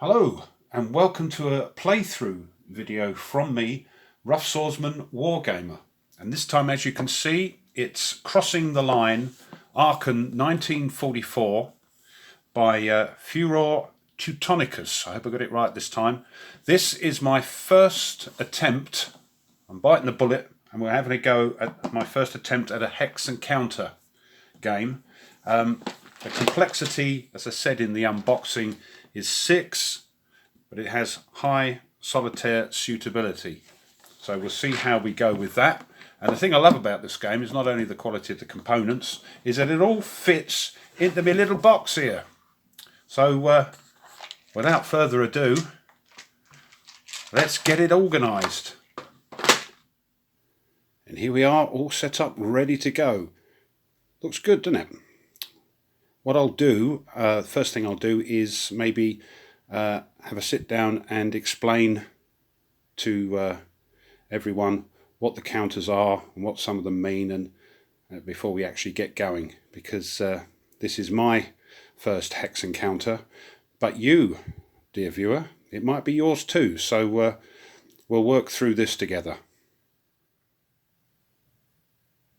Hello and welcome to a playthrough video from me, Rough Swordsman Wargamer. And this time, as you can see, it's Crossing the Line, Aachen 1944 by Furor Teutonicus. I hope I got it right this time. This is my first attempt. I'm biting the bullet and we're having a go at my first attempt at a hex and counter game. The complexity, as I said in the unboxing, is 6, but it has high solitaire suitability. So we'll see how we go with that. And the thing I love about this game is not only the quality of the components, is that it all fits into my little box here. So without further ado, let's get it organised. And here we are, all set up, ready to go. Looks good, doesn't it? What I'll do, first thing I'll do is maybe have a sit down and explain to everyone what the counters are and what some of them mean, and before we actually get going, because this is my first hex encounter, but you, dear viewer, it might be yours too, so we'll work through this together.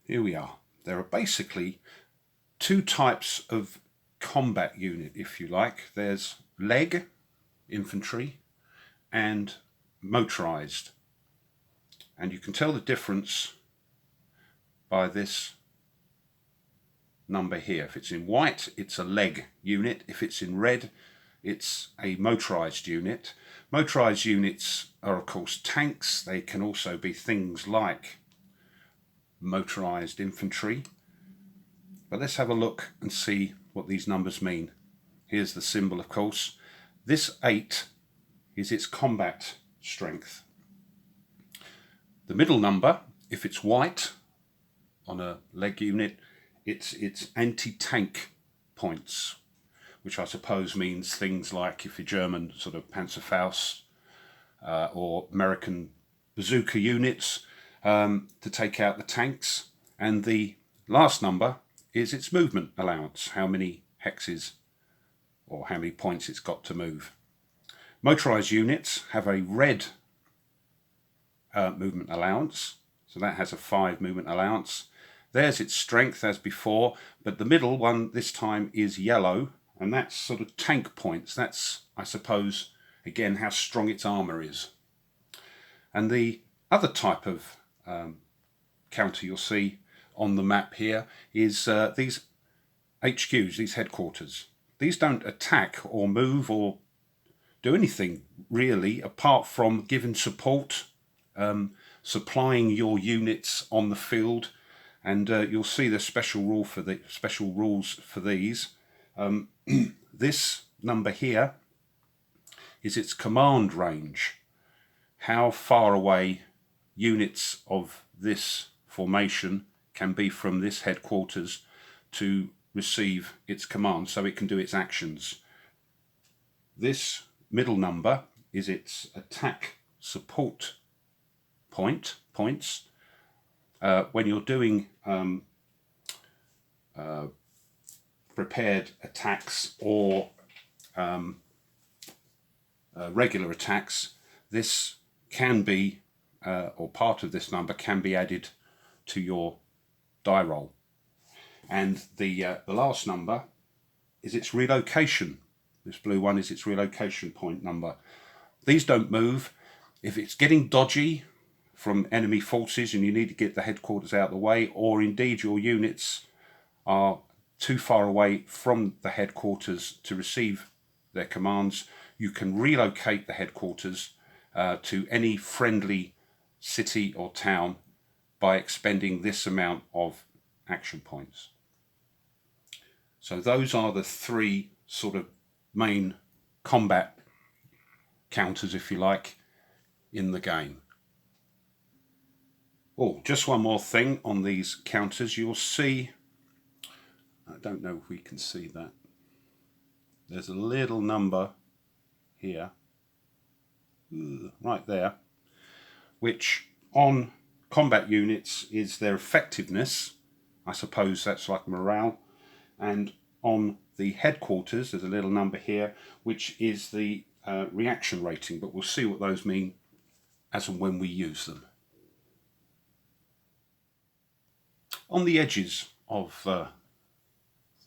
Here we are. There are basically two types of combat unit, if you like. There's leg infantry and motorized, and you can tell the difference by this number here. If it's in white, it's a leg unit. If it's in red, it's a motorized unit. Motorized units are of course tanks. They can also be things like motorized infantry. But let's have a look and see what these numbers mean. Here's the symbol, of course. This 8 is its combat strength. The middle number, if it's white on a leg unit, it's anti-tank points, which I suppose means things like, if you're German, sort of Panzerfaust or American bazooka units to take out the tanks. And the last number is its movement allowance, how many hexes or how many points it's got to move. Motorized units have a red movement allowance, so that has a 5 movement allowance. There's its strength as before, but the middle one this time is yellow, and that's sort of tank points. That's, I suppose, again, how strong its armour is. And the other type of counter you'll see on the map here is these HQs, these headquarters. These don't attack or move or do anything really apart from giving support, supplying your units on the field, and you'll see the special rules for these. This number here is its command range, how far away units of this formation can be from this headquarters to receive its command, so it can do its actions. This middle number is its attack support points. When you're doing prepared attacks or regular attacks, this can be, or part of this number can be added to your die roll. And the last number is its relocation. This blue one is its relocation point number. These don't move. If it's getting dodgy from enemy forces and you need to get the headquarters out of the way, or indeed your units are too far away from the headquarters to receive their commands, you can relocate the headquarters to any friendly city or town by expending this amount of action points. So those are the three sort of main combat counters, if you like, in the game. Oh, just one more thing on these counters. You'll see, I don't know if we can see that, there's a little number here, right there, which on combat units is their effectiveness. I suppose that's like morale. And on the headquarters, there's a little number here, which is the reaction rating, but we'll see what those mean as and when we use them. On the edges of the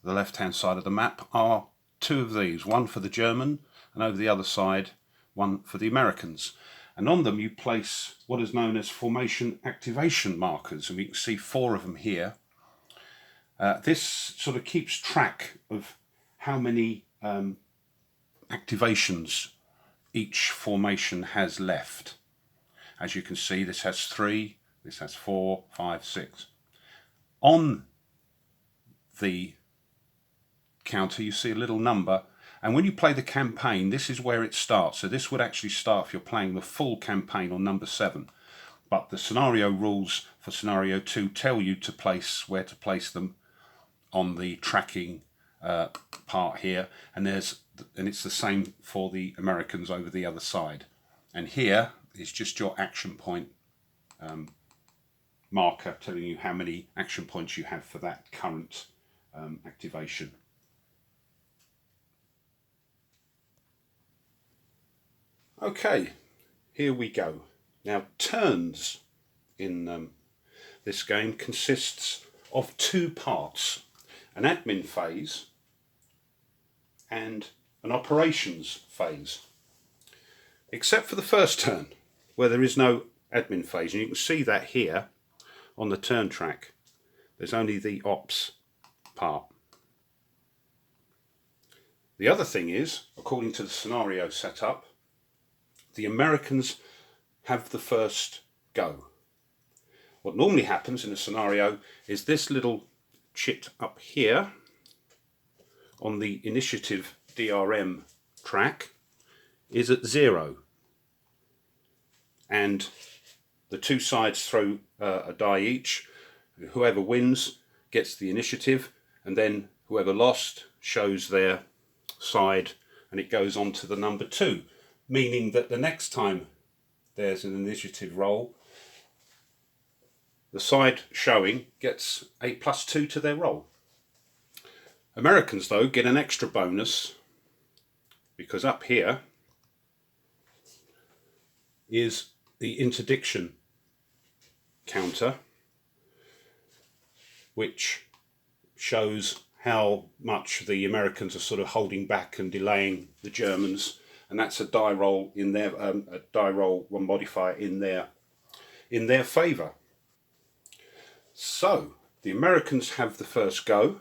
left-hand side of the map are two of these, one for the German and over the other side one for the Americans. And on them you place what is known as formation activation markers, and we can see 4 of them here. This sort of keeps track of how many activations each formation has left. As you can see, this has 3, this has 4, 5, 6. On the counter you see a little number, and when you play the campaign this is where it starts. So this would actually start if you're playing the full campaign on number 7, but the scenario rules for scenario 2 tell you to place where to place them on the tracking part here, and it's the same for the Americans over the other side. And here is just your action point marker telling you how many action points you have for that current activation. Okay, here we go. Now, turns in this game consists of 2 parts, an admin phase and an operations phase, except for the first turn where there is no admin phase, and you can see that here on the turn track. There's only the ops part. The other thing is, according to the scenario setup, the Americans have the first go. What normally happens in a scenario is this little chit up here on the initiative DRM track is at 0, and the 2 sides throw a die each. Whoever wins gets the initiative, and then whoever lost shows their side, and it goes on to the number 2, meaning that the next time there's an initiative roll, the side showing gets a +2 to their roll. Americans, though, get an extra bonus because up here is the Interdiction Counter, which shows how much the Americans are sort of holding back and delaying the Germans, and that's a die roll in their a die roll, one modifier in their favour. So the Americans have the first go,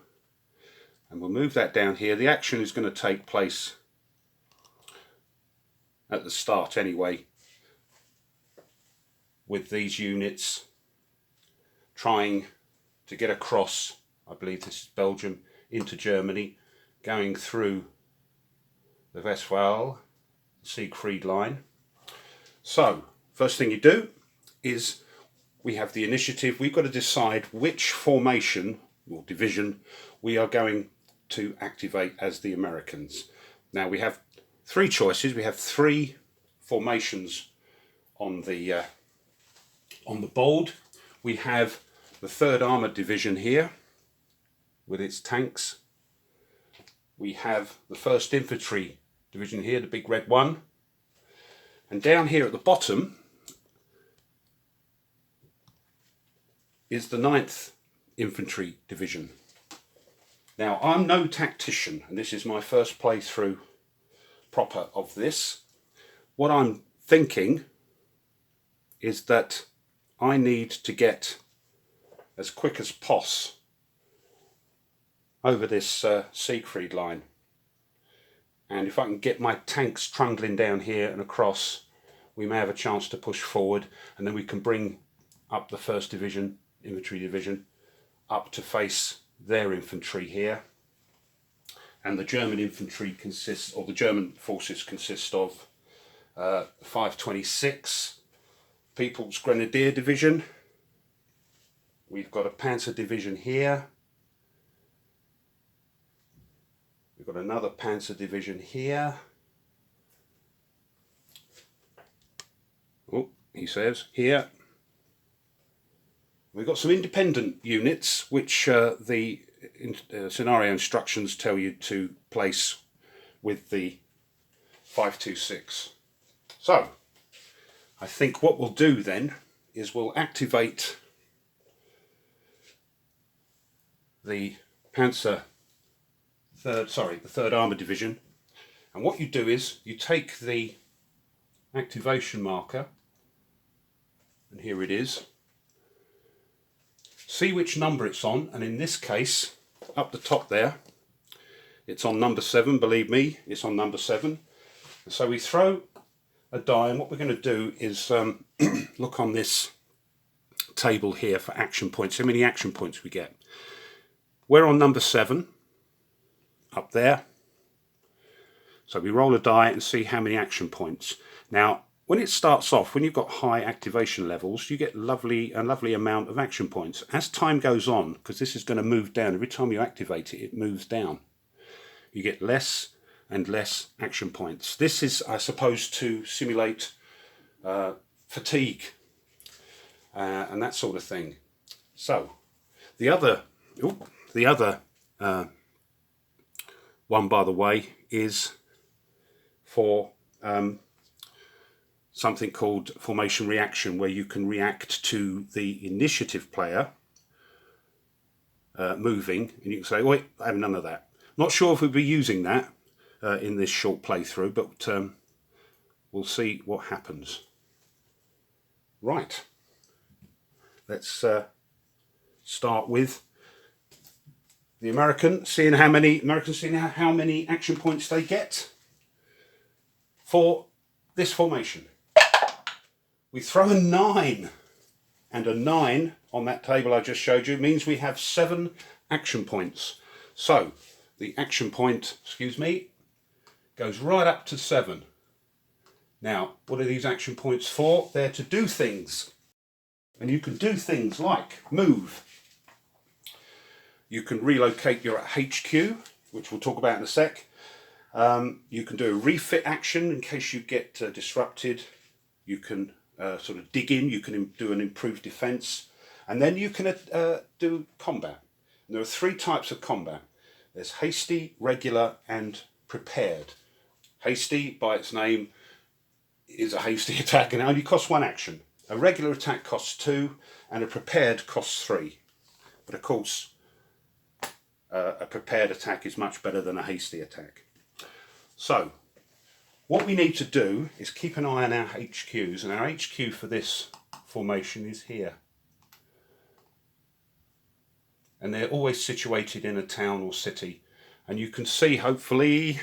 and we'll move that down here. The action is going to take place at the start anyway, with these units trying to get across, I believe this is Belgium, into Germany, going through the Westphal Siegfried line. So first thing you do is we have the initiative. We've got to decide which formation or division we are going to activate as the Americans. Now we have 3 choices. We have 3 formations on the board. We have the 3rd Armoured Division here with its tanks. We have the 1st Infantry Division here, the big red one. And down here at the bottom is the 9th Infantry Division. Now, I'm no tactician, and this is my first playthrough proper of this. What I'm thinking is that I need to get as quick as possible over this Siegfried line. And if I can get my tanks trundling down here and across, we may have a chance to push forward, and then we can bring up the 1st Division, Infantry Division, up to face their infantry here. And the German infantry consists, or the German forces consist of 526 People's Grenadier Division. We've got a Panzer Division here. We've got another Panzer Division here. Oh, he says, here. We've got some independent units, which the scenario instructions tell you to place with the 526. So I think what we'll do then is we'll activate the the 3rd Armour Division, and what you do is you take the activation marker, and here it is, see which number it's on, and in this case up the top there it's on number 7. Believe me, it's on number 7. And so we throw a die, and what we're going to do is look on this table here for action points, how many action points we get. We're on number 7 up there, so we roll a die and see how many action points. Now when it starts off, when you've got high activation levels, you get a lovely amount of action points. As time goes on, because this is going to move down, every time you activate it, it moves down. You get less and less action points. This is, I suppose, to simulate fatigue and that sort of thing. So the other one, by the way, is for something called formation reaction, where you can react to the initiative player moving, and you can say, wait, I have none of that. Not sure if we'll be using that in this short playthrough, but we'll see what happens. Right, let's start with the Americans, seeing how many action points they get for this formation. We throw a 9, and a 9 on that table I just showed you means we have 7 action points. So the action point, goes right up to 7. Now, what are these action points for? They're to do things. And you can do things like move. You can relocate your HQ, which we'll talk about in a sec. You can do a refit action in case you get disrupted. You can sort of dig in. You can do an improved defense. And then you can do combat. And there are 3 types of combat. There's hasty, regular, and prepared. Hasty, by its name, is a hasty attack and it only costs 1 action. A regular attack costs 2, and a prepared costs 3. But of course, a prepared attack is much better than a hasty attack. So, what we need to do is keep an eye on our HQs, and our HQ for this formation is here. And they're always situated in a town or city, and you can see, hopefully,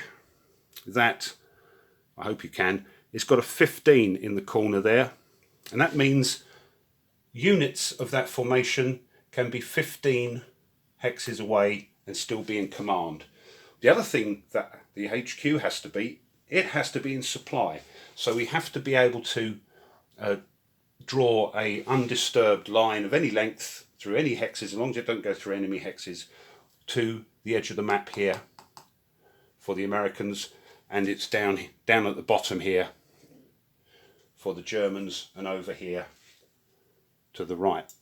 that, I hope you can, it's got a 15 in the corner there, and that means units of that formation can be 15 hexes away and still be in command. The other thing that the HQ has to be, it has to be in supply, so we have to be able to draw a undisturbed line of any length through any hexes, as long as it don't go through enemy hexes, to the edge of the map here for the Americans, and it's down at the bottom here for the Germans, and over here to the right.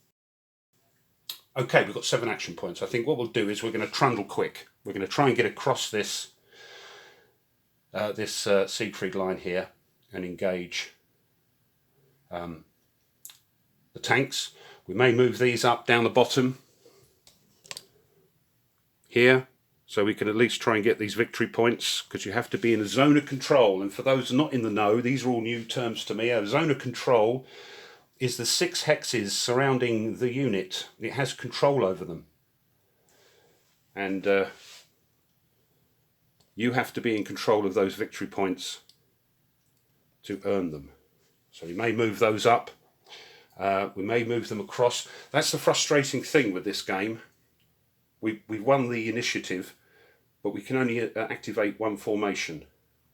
Okay, we've got 7 action points. I think what we'll do is we're going to trundle quick. We're going to try and get across this Siegfried line here and engage the tanks. We may move these up down the bottom here, so we can at least try and get these victory points, because you have to be in a zone of control. And for those not in the know, these are all new terms to me. A zone of control is the 6 hexes surrounding the unit. It has control over them. And you have to be in control of those victory points to earn them. So we may move those up. We may move them across. That's the frustrating thing with this game. We won the initiative, but we can only activate 1 formation,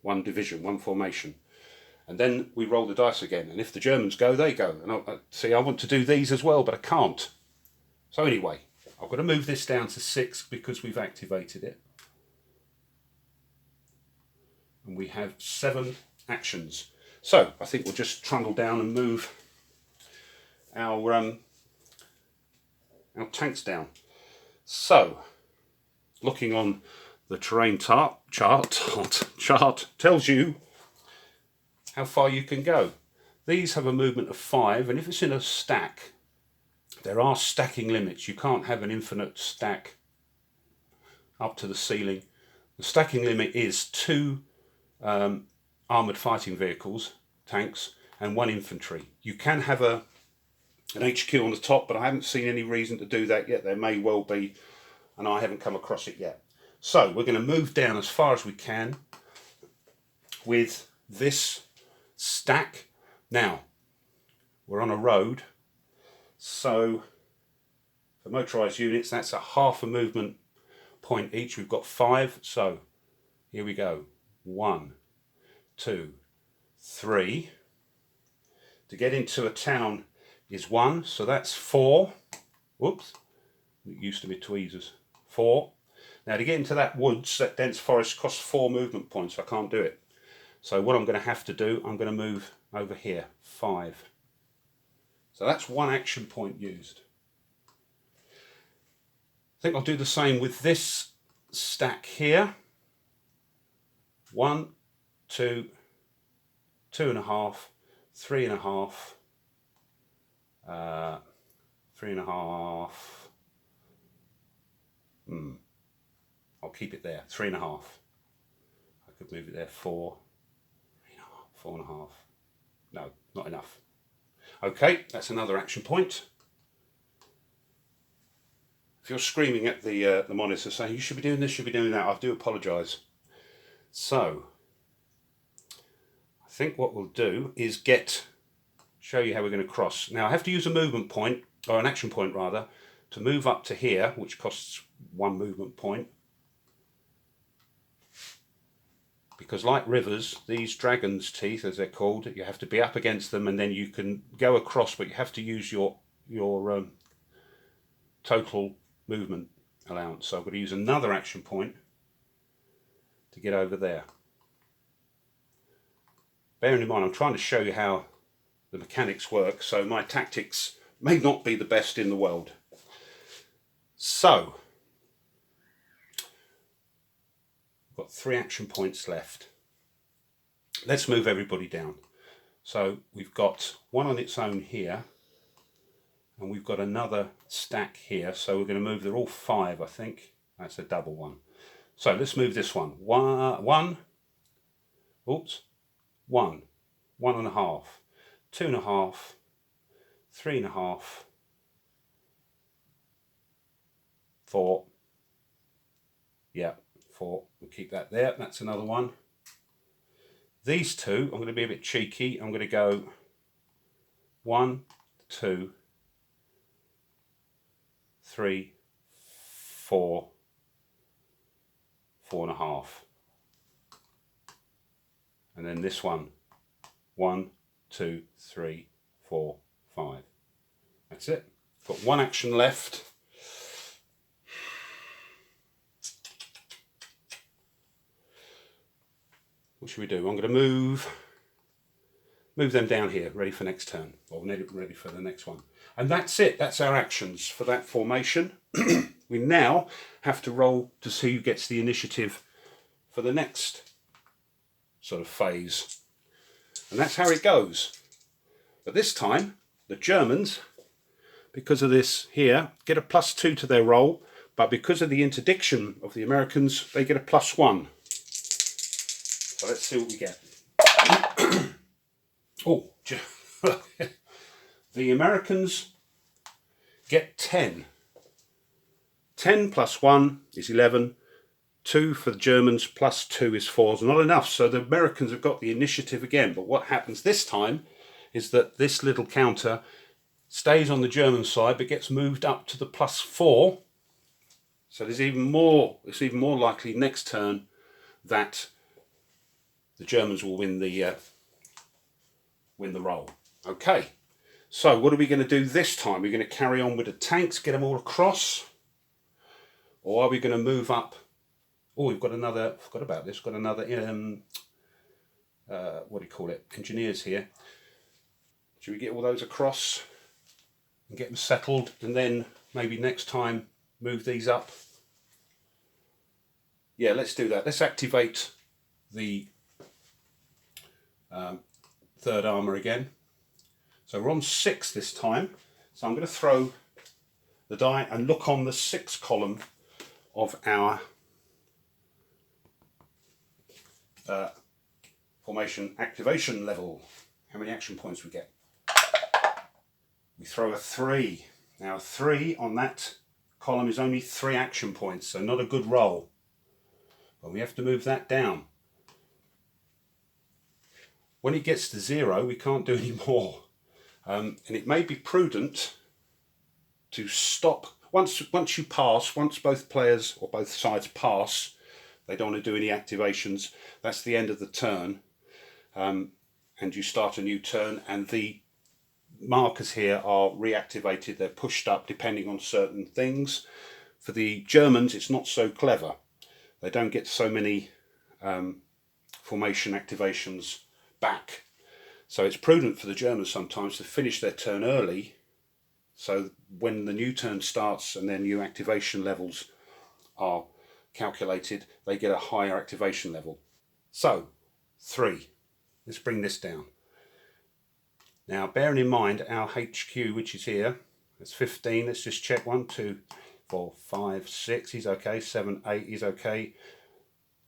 1 division, 1 formation. And then we roll the dice again. And if the Germans go, they go. And I want to do these as well, but I can't. So anyway, I've got to move this down to 6 because we've activated it. And we have 7 actions. So I think we'll just trundle down and move our tanks down. So, looking on the terrain chart tells you how far you can go. These have a movement of 5, and if it's in a stack, there are stacking limits. You can't have an infinite stack up to the ceiling. The stacking limit is 2 armoured fighting vehicles, tanks, and 1 infantry. You can have an HQ on the top, but I haven't seen any reason to do that yet. There may well be, and I haven't come across it yet. So we're going to move down as far as we can with this stack. Now, we're on a road, so for motorised units, that's a half a movement point each. We've got 5, so here we go. 1, 2, 3. To get into a town is 1, so that's 4. Whoops, it used to be tweezers. 4. Now to get into that woods, that dense forest, costs 4 movement points, so I can't do it. So what I'm going to have to do, I'm going to move over here, 5. So that's 1 action point used. I think I'll do the same with this stack here. 1, 2, 2.5, 3.5, 3.5. I'll keep it there, 3.5. I could move it there, 4, 3.5, 4.5. No, not enough. Okay, that's another action point. If you're screaming at the monitor saying you should be doing this, should be doing that, I do apologise. So, I think what we'll do is show you how we're going to cross. Now I have to use a movement point, or an action point rather, to move up to here, which costs 1 movement point. Because like rivers, these dragon's teeth, as they're called, you have to be up against them and then you can go across, but you have to use your total movement allowance. So I'm going to use another action point to get over there. Bearing in mind, I'm trying to show you how the mechanics work, so my tactics may not be the best in the world. So, we've got 3 action points left. Let's move everybody down. So we've got 1 on its own here, and we've got another stack here, so we're going to move, they're all 5 I think. That's a double one. So let's move this one. 1, oops, 1, 1.5, 2.5, 3.5, 4. Yeah, 4. We'll keep that there. That's another one. These 2, I'm going to be a bit cheeky. I'm going to go 1, 2, 3, 4, 4.5. And then this one, 1, 2, 3, 4, 5. That's it. Got 1 action left. What should we do? I'm going to move them down here, ready for next turn, or ready for the next one. And that's it. That's our actions for that formation. We now have to roll to see who gets the initiative for the next sort of phase. And that's how it goes. But this time, the Germans, because of this here, get a +2 to their roll, but because of the interdiction of the Americans, they get a +1. So let's see what we get. Oh, the Americans get 10. 10 plus 1 is 11. 2 for the Germans plus 2 is 4. It's not enough, so the Americans have got the initiative again. But what happens this time is that this little counter stays on the German side but gets moved up to the +4. So there's even more. It's even more likely next turn that the Germans will win the roll. Okay, so what are we going to do this time? We're going to carry on with the tanks, get them all across, or are we going to move up? Oh, we've got another. Forgot about this. Got another. What do you call it? Engineers here. Should we get all those across and get them settled, and then maybe next time move these up? Yeah, let's do that. Let's activate the third armour again. So we're on 6 this time. So I'm going to throw the die and look on the 6th column of our formation activation level. How many action points we get? We throw a 3. Now a 3 on that column is only 3 action points, so not a good roll. But we have to move that down. When it gets to 0, we can't do any more. And it may be prudent to stop. Once you pass, once both players or both sides pass, they don't want to do any activations. That's the end of the turn. And you start a new turn, and the markers here are reactivated. They're pushed up depending on certain things. For the Germans, it's not so clever. They don't get so many formation activations back. So it's prudent for the Germans sometimes to finish their turn early, so when the new turn starts and their new activation levels are calculated, they get a higher activation level. So 3. Let's bring this down. Now, bearing in mind our HQ, which is here, that's 15. Let's just check. 1, 2, 4, 5, 6. He's okay. 7, 8. He's okay.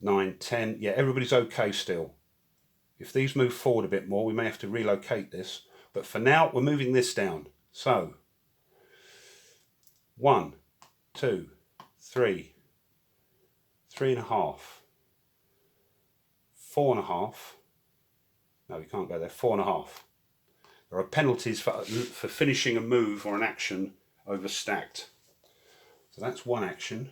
9, 10. Yeah, everybody's okay still. If these move forward a bit more, we may have to relocate this. But for now, we're moving this down. So 1, 2, 3, 3.5, 4.5. No, we can't go there. 4.5. There are penalties for finishing a move or an action overstacked. So that's one action.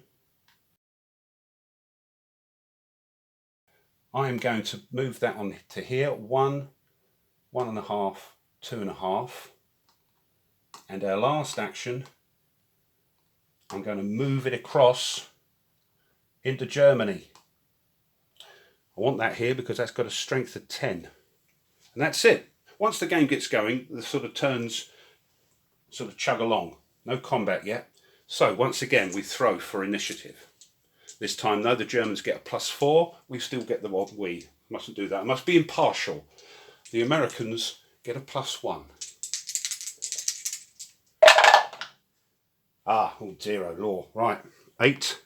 I am going to move that on to here. 1, 1.5, 2.5. And our last action, I'm going to move it across into Germany. I want that here because that's got a strength of 10. And that's it. Once the game gets going, the sort of turns sort of chug along. No combat yet. So once again, we throw for initiative. This time, though, the Germans get a +4. We still get the what we mustn't do that. It must be impartial. The Americans get a +1. Ah, oh, 0 law. Right, 8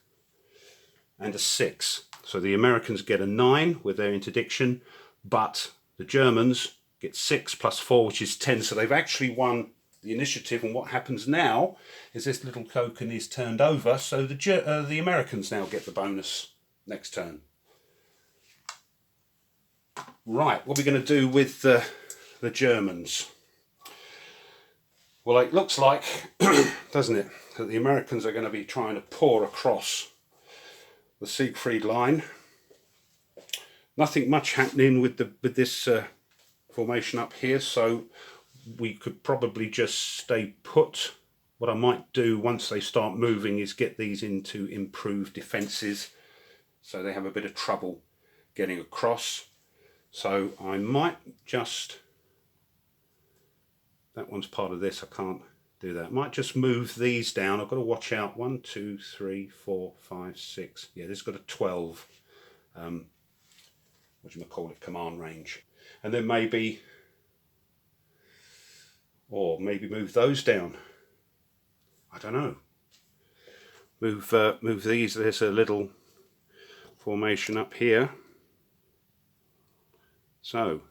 and a 6. So the Americans get a 9 with their interdiction, but the Germans get 6 + 4, which is 10. So they've actually won the initiative. And what happens now is this little token is turned over, so the Americans now get the bonus next turn. Right, what are we going to do with the Germans? Well, it looks like, doesn't it, that the Americans are going to be trying to pour across the Siegfried line. Nothing much happening with this formation up here, so we could probably just stay put. What I might do once they start moving is get these into improved defences, so they have a bit of trouble getting across. So I might just, that one's part of this, I can't do that. I might just move these down. I've got to watch out. 1, 2, 3, 4, 5, 6. Yeah, this has got a 12. What do you call it? Command range. And then maybe, or maybe move those down. I don't know. Move these. There's a little formation up here. So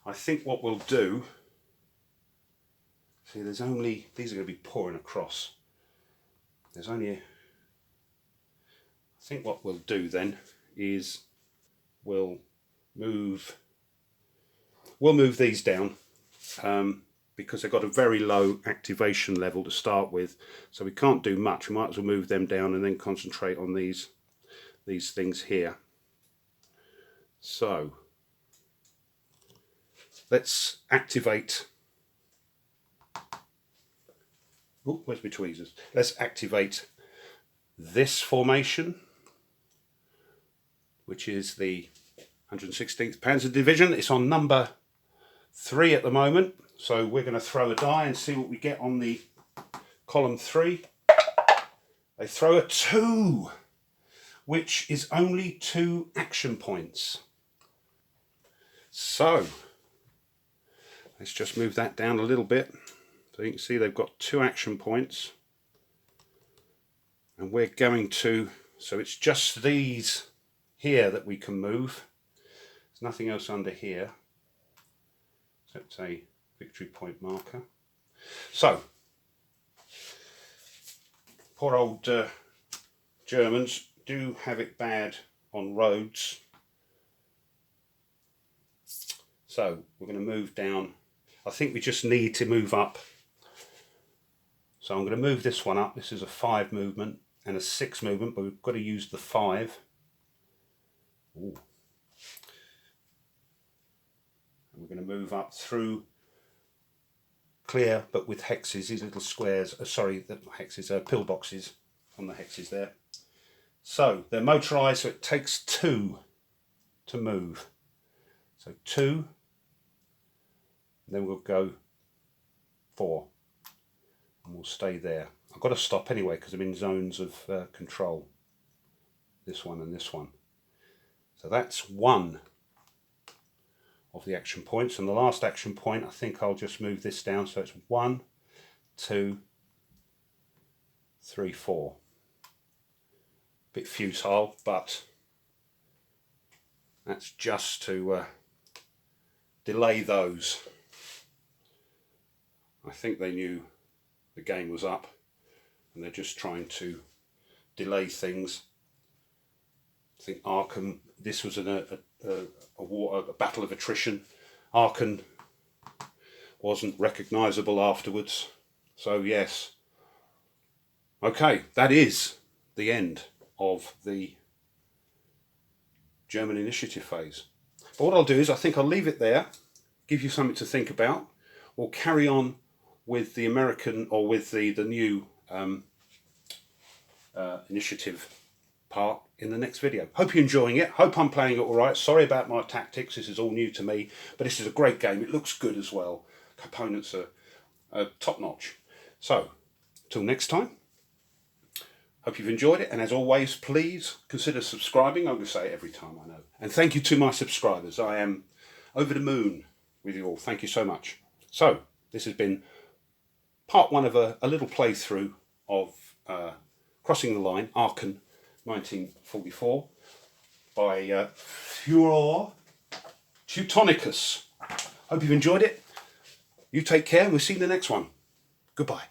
I think what we'll do, see, there's only, these are going to be pouring across. There's only, I think what we'll do then is we'll move these down because they've got a very low activation level to start with, so we can't do much. We might as well move them down and then concentrate on these things here. So let's activate. Oh, where's my tweezers? Let's activate this formation, which is the 116th Panzer Division. It's on number 3 at the moment, so we're going to throw a die and see what we get on the column 3. They throw a 2, which is only 2 action points. So let's just move that down a little bit. So you can see they've got 2 action points. And we're going to, so it's just these here that we can move. There's nothing else under here except a victory point marker. So, poor old Germans do have it bad on roads. So we're going to move down. I think we just need to move up. So I'm going to move this one up. This is a 5 movement and a 6 movement, but we've got to use the 5. Ooh. And we're going to move up through clear, but with hexes, these little squares, sorry, the hexes, pillboxes on the hexes there. So they're motorised, so it takes 2 to move. So 2, and then we'll go 4, and we'll stay there. I've got to stop anyway because I'm in zones of control. This one and this one. So that's 1 of the action points, and the last action point, I think I'll just move this down so it's 1, 2, 3, 4. Bit futile, but that's just to delay those. I think they knew the game was up and they're just trying to delay things. I think Aachen, this was a battle of attrition. Aachen wasn't recognisable afterwards. So yes. Okay, that is the end of the German initiative phase. But what I'll do is I think I'll leave it there, give you something to think about. We'll carry on with the American, or with the new initiative part in the next video. Hope you're enjoying it. Hope I'm playing it all right. Sorry about my tactics. This is all new to me, but this is a great game. It looks good as well. Components are top notch. So, till next time. Hope you've enjoyed it, and as always, please consider subscribing. I'm going to say it every time, I know. And thank you to my subscribers. I am over the moon with you all. Thank you so much. So, this has been part 1 of a little playthrough of Crossing the Line, Aachen, 1944, by Furor Teutonicus. Hope you've enjoyed it. You take care, and we'll see you in the next one. Goodbye.